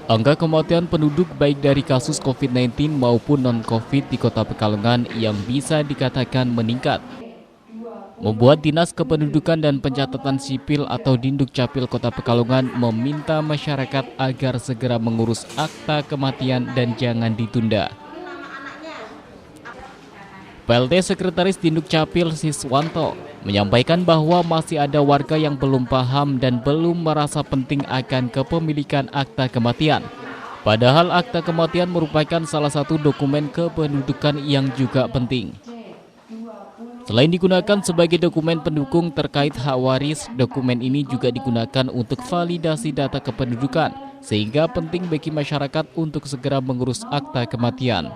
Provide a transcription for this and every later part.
Angka kematian penduduk baik dari kasus COVID-19 maupun non-COVID di Kota Pekalongan yang bisa dikatakan meningkat, membuat Dinas Kependudukan dan Pencatatan Sipil atau Dindukcapil Kota Pekalongan meminta masyarakat agar segera mengurus akta kematian dan jangan ditunda. PLT Sekretaris Dindukcapil Siswanto menyampaikan bahwa masih ada warga yang belum paham dan belum merasa penting akan kepemilikan akta kematian. Padahal akta kematian merupakan salah satu dokumen kependudukan yang juga penting. Selain digunakan sebagai dokumen pendukung terkait hak waris, dokumen ini juga digunakan untuk validasi data kependudukan, sehingga penting bagi masyarakat untuk segera mengurus akta kematian.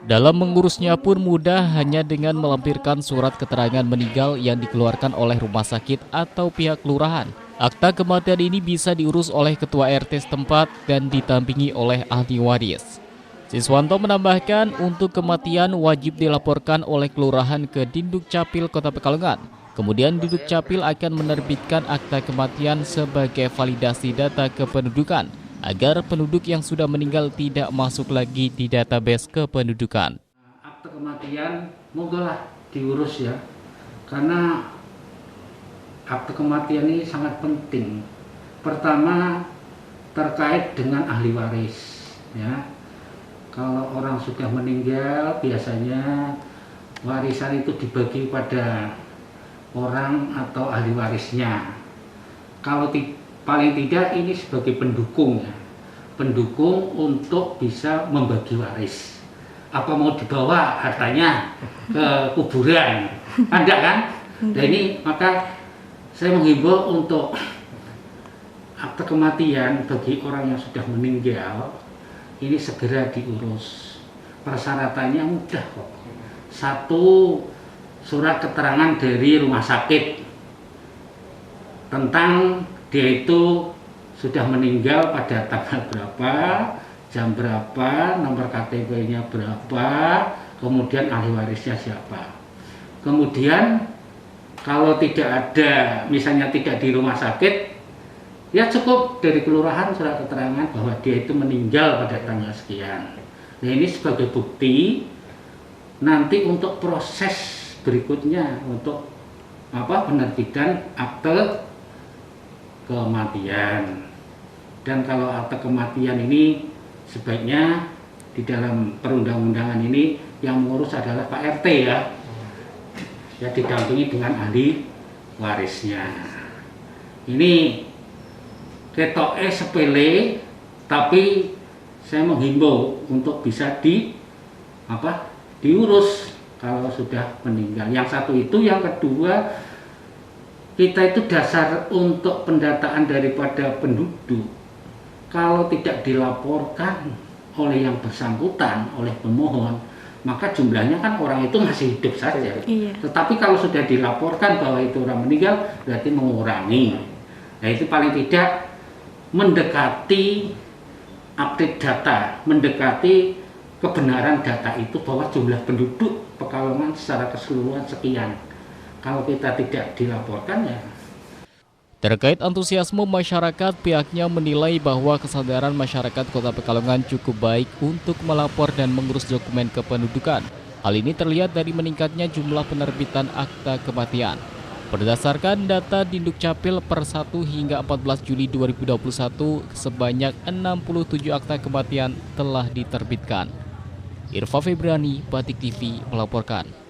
Dalam mengurusnya pun mudah, hanya dengan melampirkan surat keterangan meninggal yang dikeluarkan oleh rumah sakit atau pihak kelurahan. Akta kematian ini bisa diurus oleh ketua RT setempat dan ditampingi oleh ahli waris. Siswanto menambahkan, untuk kematian wajib dilaporkan oleh kelurahan ke Dindukcapil Kota Pekalongan. Kemudian Dindukcapil akan menerbitkan akta kematian sebagai validasi data kependudukan, agar penduduk yang sudah meninggal tidak masuk lagi di database kependudukan. Akte kematian monggolah diurus ya, karena akte kematian ini sangat penting. Pertama, terkait dengan ahli waris ya. Kalau orang sudah meninggal, biasanya warisan itu dibagi pada orang atau ahli warisnya. Kalau paling tidak ini sebagai pendukung ya. Pendukung untuk bisa membagi waris. Apa mau dibawa hartanya ke kuburan? Ada kan? Nah ini maka saya menghimbau untuk akte kematian bagi orang yang sudah meninggal ini segera diurus. Persyaratannya mudah kok. Satu, surat keterangan dari rumah sakit tentang dia itu sudah meninggal pada tanggal berapa, jam berapa, nomor KTP-nya berapa, kemudian ahli warisnya siapa. Kemudian kalau tidak ada, misalnya tidak di rumah sakit, ya cukup dari kelurahan surat keterangan bahwa dia itu meninggal pada tanggal sekian. Nah ini sebagai bukti nanti untuk proses berikutnya untuk penerbitan akte kematian. Dan kalau akte kematian ini sebaiknya di dalam perundang-undangan ini yang mengurus adalah Pak RT ya. Ya didampingi dengan ahli warisnya. Ini ketoknya sepele, tapi saya menghimbau untuk bisa diurus kalau sudah meninggal. Yang satu itu, yang kedua, kita itu dasar untuk pendataan daripada penduduk. Kalau tidak dilaporkan oleh yang bersangkutan, oleh pemohon, maka jumlahnya kan orang itu masih hidup saja. Iya. Tetapi kalau sudah dilaporkan bahwa itu orang meninggal, berarti mengurangi. Nah itu paling tidak mendekati update data, mendekati kebenaran data itu bahwa jumlah penduduk Pekalongan secara keseluruhan sekian. Kalau kita tidak dilaporkan ya. Terkait antusiasme masyarakat, pihaknya menilai bahwa kesadaran masyarakat Kota Pekalongan cukup baik untuk melapor dan mengurus dokumen kependudukan. Hal ini terlihat dari meningkatnya jumlah penerbitan akta kematian. Berdasarkan data Dindukcapil per 1 hingga 14 Juli 2021, sebanyak 67 akta kematian telah diterbitkan. Irfa Febrani, Batik TV melaporkan.